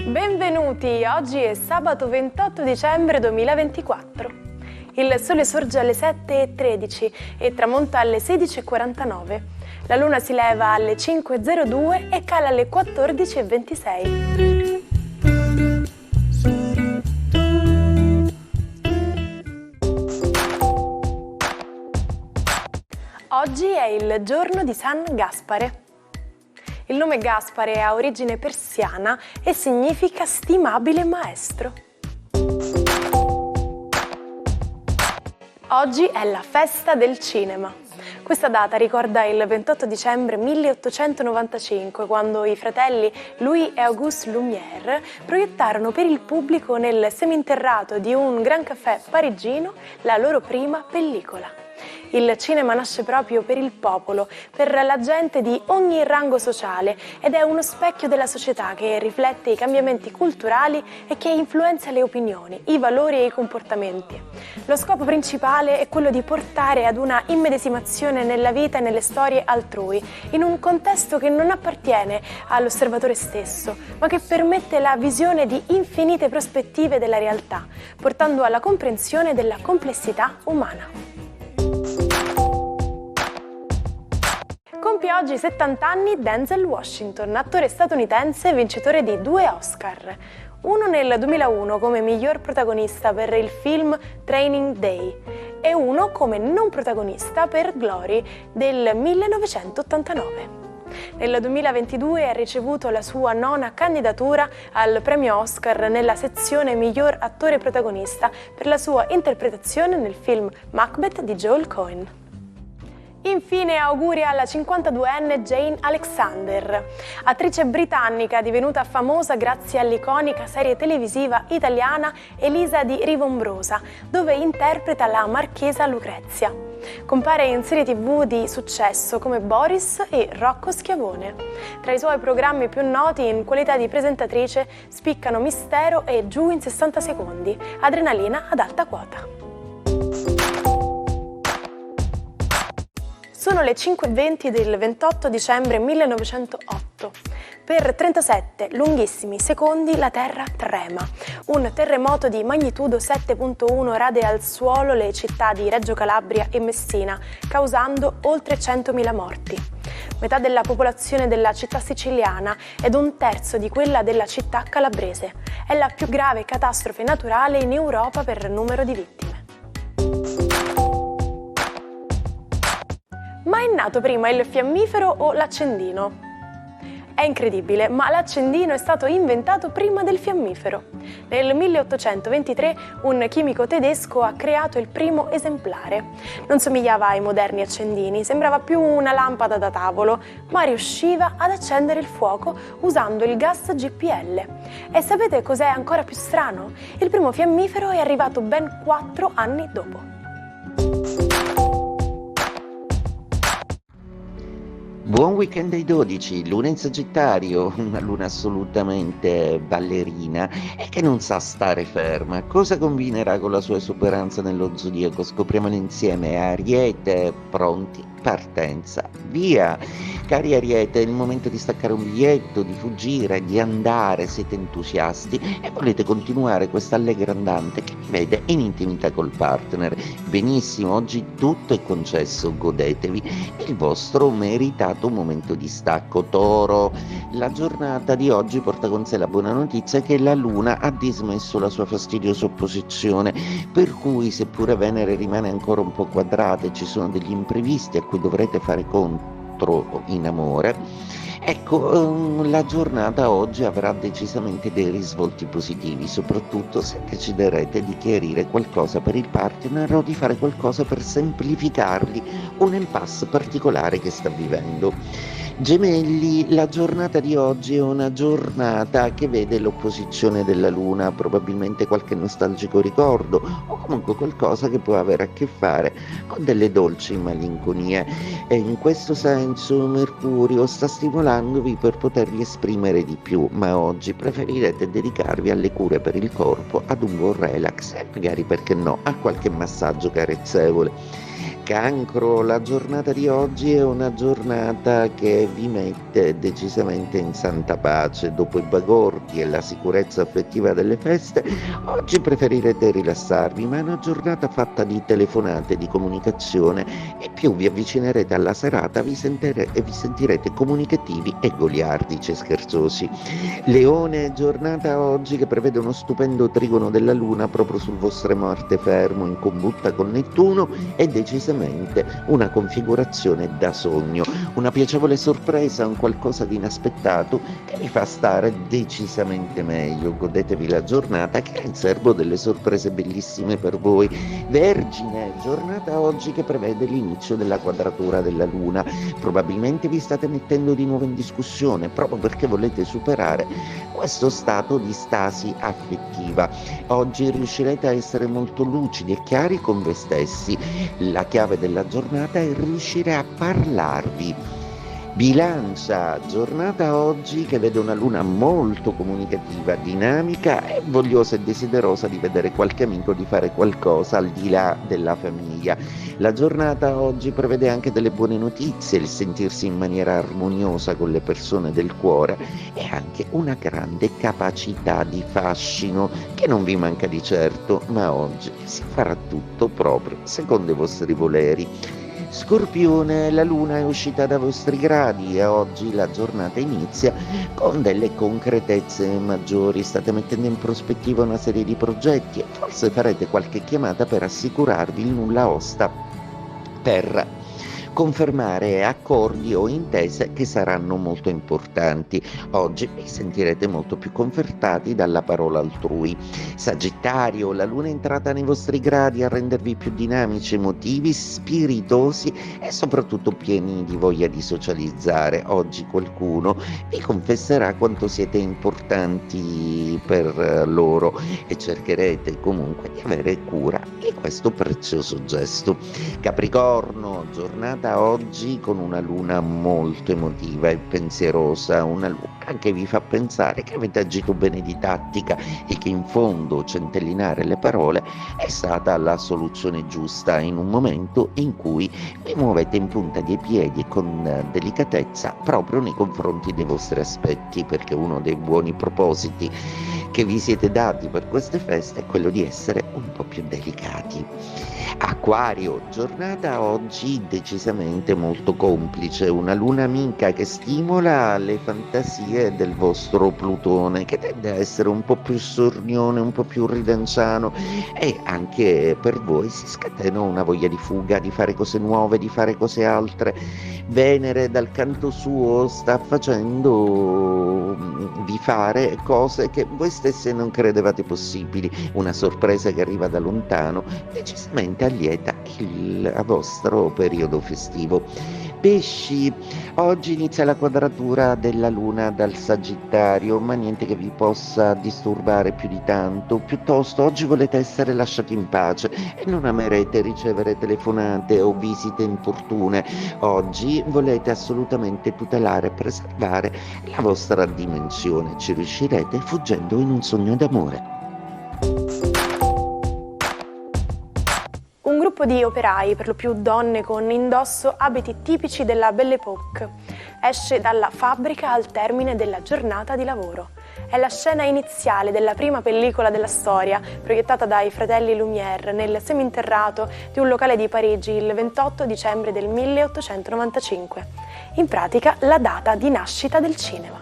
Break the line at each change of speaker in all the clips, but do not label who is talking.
Benvenuti, oggi è sabato 28 dicembre 2024. Il sole sorge alle 7:13 e tramonta alle 16:49. La luna si leva alle 5:02 e cala alle 14:26. Oggi è il giorno di San Gaspare. Il nome Gaspare ha origine persiana e significa stimabile maestro. Oggi è la festa del cinema. Questa data ricorda il 28 dicembre 1895, quando i fratelli Louis e Auguste Lumière proiettarono per il pubblico nel seminterrato di un Grand Café parigino la loro prima pellicola. Il cinema nasce proprio per il popolo, per la gente di ogni rango sociale ed è uno specchio della società che riflette i cambiamenti culturali e che influenza le opinioni, i valori e i comportamenti. Lo scopo principale è quello di portare ad una immedesimazione nella vita e nelle storie altrui, in un contesto che non appartiene all'osservatore stesso, ma che permette la visione di infinite prospettive della realtà, portando alla comprensione della complessità umana. Compie oggi 70 anni Denzel Washington, attore statunitense vincitore di 2 Oscar. Uno nel 2001 come miglior protagonista per il film Training Day e uno come non protagonista per Glory del 1989. Nel 2022 ha ricevuto la sua 9ª candidatura al premio Oscar nella sezione miglior attore protagonista per la sua interpretazione nel film Macbeth di Joel Coen. Infine auguri alla 52enne Jane Alexander, attrice britannica divenuta famosa grazie all'iconica serie televisiva italiana Elisa di Rivombrosa, dove interpreta la marchesa Lucrezia. Compare in serie TV di successo come Boris e Rocco Schiavone. Tra i suoi programmi più noti in qualità di presentatrice spiccano Mistero e Giù in 60 secondi, adrenalina ad alta quota. Sono le 5:20 del 28 dicembre 1908. Per 37 lunghissimi secondi la Terra trema. Un terremoto di magnitudo 7.1 rade al suolo le città di Reggio Calabria e Messina, causando oltre 100.000 morti. Metà della popolazione della città siciliana ed 1/3 di quella della città calabrese. È la più grave catastrofe naturale in Europa per numero di vittime. Ma è nato prima il fiammifero o l'accendino? È incredibile, ma l'accendino è stato inventato prima del fiammifero. Nel 1823 un chimico tedesco ha creato il primo esemplare. Non somigliava ai moderni accendini, sembrava più una lampada da tavolo, ma riusciva ad accendere il fuoco usando il gas GPL. E sapete cos'è ancora più strano? Il primo fiammifero è arrivato ben 4 anni dopo.
Buon weekend ai 12, luna in Sagittario, una luna assolutamente ballerina e che non sa stare ferma. Cosa combinerà con la sua esuberanza nello zodiaco? Scopriamolo insieme. Ariete, pronti? Partenza, via! Cari Ariete, è il momento di staccare un biglietto, di fuggire, di andare, siete entusiasti e volete continuare questa allegra andante che vi vede in intimità col partner. Benissimo, oggi tutto è concesso, godetevi il vostro meritato momento di stacco. Toro, la giornata di oggi porta con sé la buona notizia che la Luna ha dismesso la sua fastidiosa opposizione, per cui seppure Venere rimane ancora un po' quadrata e ci sono degli imprevisti a cui dovrete fare contro in amore, ecco, la giornata oggi avrà decisamente dei risvolti positivi, soprattutto se deciderete di chiarire qualcosa per il partner o di fare qualcosa per semplificargli un impasse particolare che sta vivendo. Gemelli, la giornata di oggi è una giornata che vede l'opposizione della Luna, probabilmente qualche nostalgico ricordo o comunque qualcosa che può avere a che fare con delle dolci malinconie. E in questo senso Mercurio sta stimolandovi per potervi esprimere di più, ma oggi preferirete dedicarvi alle cure per il corpo, ad un buon relax e magari, perché no, a qualche massaggio carezzevole. Cancro, la giornata di oggi è una giornata che vi mette decisamente in santa pace. Dopo i bagordi e la sicurezza affettiva delle feste, oggi preferirete rilassarvi, ma è una giornata fatta di telefonate, di comunicazione e più vi avvicinerete alla serata vi sentirete comunicativi e goliardici e scherzosi. Leone, giornata oggi che prevede uno stupendo trigono della Luna proprio sul vostro Marte fermo in combutta con Nettuno e decisamente una configurazione da sogno, una piacevole sorpresa, un qualcosa di inaspettato che vi fa stare decisamente meglio. Godetevi la giornata che ha in serbo delle sorprese bellissime per voi. Vergine, giornata oggi che prevede l'inizio della quadratura della Luna. Probabilmente vi state mettendo di nuovo in discussione proprio perché volete superare questo stato di stasi affettiva. Oggi riuscirete a essere molto lucidi e chiari con voi stessi. La chiave della giornata è riuscire a parlarvi. Bilancia, giornata oggi che vede una luna molto comunicativa, dinamica e vogliosa e desiderosa di vedere qualche amico, di fare qualcosa al di là della famiglia. La giornata oggi prevede anche delle buone notizie, il sentirsi in maniera armoniosa con le persone del cuore e anche una grande capacità di fascino che non vi manca di certo, ma oggi si farà tutto proprio secondo i vostri voleri. Scorpione, la luna è uscita dai vostri gradi e oggi la giornata inizia con delle concretezze maggiori. State mettendo in prospettiva una serie di progetti e forse farete qualche chiamata per assicurarvi il nulla osta per confermare accordi o intese che saranno molto importanti. Oggi vi sentirete molto più confortati dalla parola altrui. Sagittario, la luna è entrata nei vostri gradi a rendervi più dinamici, emotivi, spiritosi e soprattutto pieni di voglia di socializzare. Oggi qualcuno vi confesserà quanto siete importanti per loro e cercherete comunque di avere cura di questo prezioso gesto. Capricorno, giornata oggi con una luna molto emotiva e pensierosa, una luna che vi fa pensare che avete agito bene di tattica e che in fondo centellinare le parole è stata la soluzione giusta in un momento in cui vi muovete in punta dei piedi e con delicatezza proprio nei confronti dei vostri aspetti, perché uno dei buoni propositi che vi siete dati per queste feste è quello di essere un po' più delicati. Acquario, giornata oggi decisamente molto complice, una luna amica che stimola le fantasie del vostro Plutone, che tende a essere un po' più sornione, un po' più ridanciano e anche per voi si scatena una voglia di fuga, di fare cose nuove, di fare cose altre. Venere dal canto suo sta facendo di fare cose che voi stesse non credevate possibili, una sorpresa che arriva da lontano, decisamente allieta il vostro periodo festivo. Pesci, oggi inizia la quadratura della luna dal Sagittario, ma niente che vi possa disturbare più di tanto, piuttosto oggi volete essere lasciati in pace e non amerete ricevere telefonate o visite importune. Oggi volete assolutamente tutelare e preservare la vostra dimensione, ci riuscirete fuggendo in un sogno d'amore.
Un gruppo di operai, per lo più donne con indosso abiti tipici della Belle Époque, esce dalla fabbrica al termine della giornata di lavoro. È la scena iniziale della prima pellicola della storia, proiettata dai fratelli Lumière nel seminterrato di un locale di Parigi il 28 dicembre del 1895. In pratica, la data di nascita del cinema.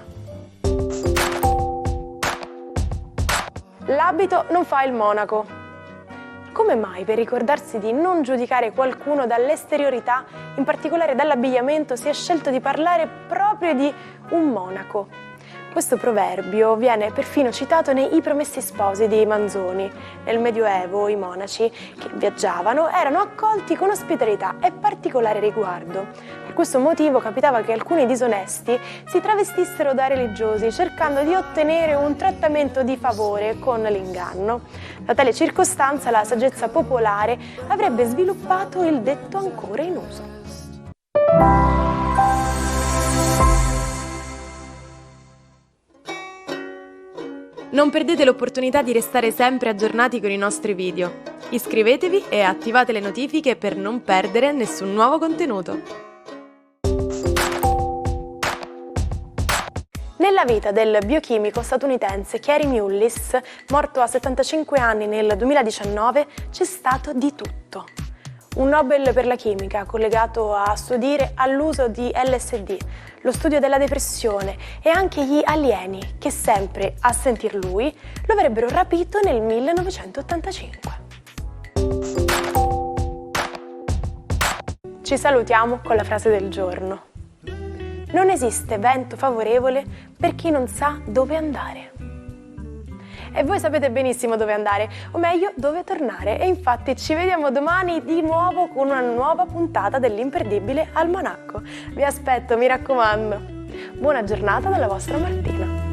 L'abito non fa il monaco. Come mai per ricordarsi di non giudicare qualcuno dall'esteriorità, in particolare dall'abbigliamento, si è scelto di parlare proprio di un monaco? Questo proverbio viene perfino citato nei I Promessi Sposi di Manzoni. Nel Medioevo i monaci che viaggiavano erano accolti con ospitalità e particolare riguardo. Per questo motivo capitava che alcuni disonesti si travestissero da religiosi cercando di ottenere un trattamento di favore con l'inganno. Da tale circostanza la saggezza popolare avrebbe sviluppato il detto ancora in uso. Non perdete l'opportunità di restare sempre aggiornati con i nostri video. Iscrivetevi e attivate le notifiche per non perdere nessun nuovo contenuto. Nella vita del biochimico statunitense Kary Mullis, morto a 75 anni nel 2019, c'è stato di tutto. Un Nobel per la chimica collegato a suo dire all'uso di LSD, lo studio della depressione e anche gli alieni che sempre, a sentir lui, lo avrebbero rapito nel 1985. Ci salutiamo con la frase del giorno. Non esiste vento favorevole per chi non sa dove andare. E voi sapete benissimo dove andare, o meglio dove tornare, e infatti ci vediamo domani di nuovo con una nuova puntata dell'imperdibile Almanacco. Vi aspetto, mi raccomando. Buona giornata dalla vostra Martina.